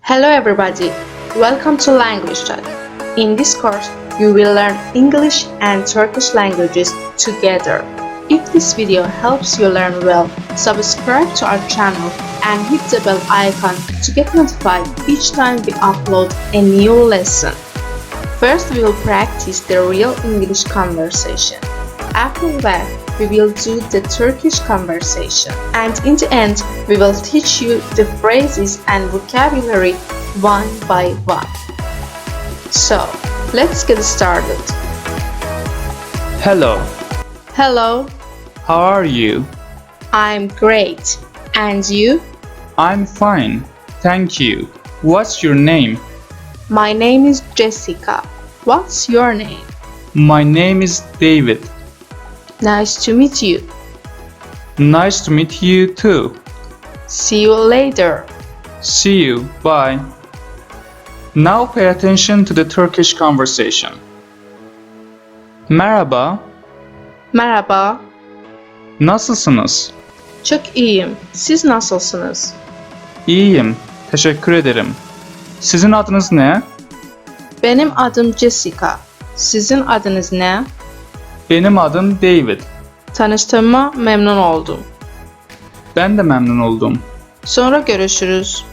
Hello everybody, welcome to Language Talk. In this course, you will learn English and Turkish languages together. If this video helps you learn well, subscribe to our channel and hit the bell icon to get notified each time we upload a new lesson. First, we will practice the real English conversation. After that, we will do the Turkish conversation. And in the end, we will teach you the phrases and vocabulary one by one. So, let's get started. Hello, Hello, how are you? I'm great. And you? I'm fine, thank you. What's your name? My name is Jessica. What's your name? My name is David. Nice to meet you. Nice to meet you too. See you later. See you, bye. Now pay attention to the Turkish conversation. Merhaba, Merhaba. nasılsınız? Çok iyiyim. Siz nasılsınız? İyiyim, teşekkür ederim. Sizin adınız ne? Benim adım Jessica. Sizin adınız ne? Benim adım David. Tanıştığıma memnun oldum. Ben de memnun oldum. Sonra görüşürüz.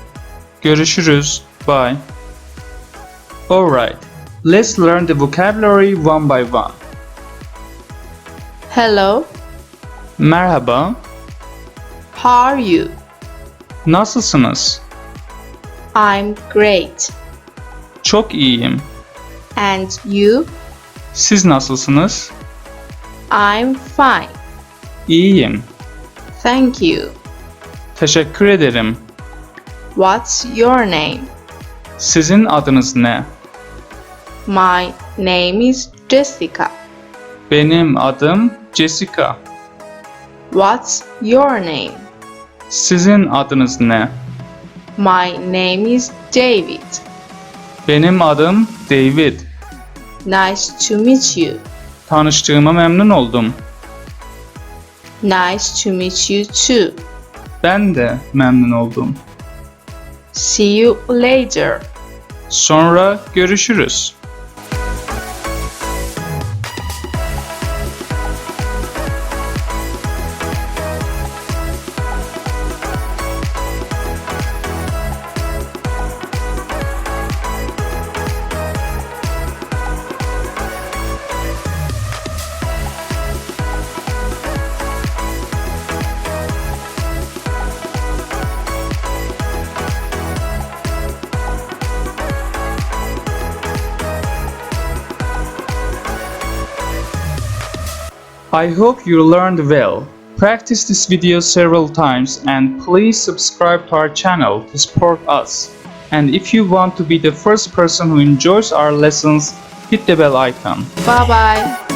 Görüşürüz, bye. Alright, let's learn the vocabulary one by one. Hello, Merhaba, how are you? nasılsınız? I'm great. Çok iyiyim. And you? Siz nasılsınız? I'm fine. İyiyim. Thank you. Teşekkür ederim. What's your name? Sizin adınız ne? My name is Jessica. Benim adım Jessica. What's your name? Sizin adınız ne? My name is David. Benim adım David. Nice to meet you. Tanıştığıma memnun oldum. Nice to meet you too. Ben de memnun oldum. See you later. Sonra görüşürüz. I hope you learned well. Practice this video several times and please subscribe to our channel to support us. And if you want to be the first person who enjoys our lessons, hit the bell icon. Bye bye.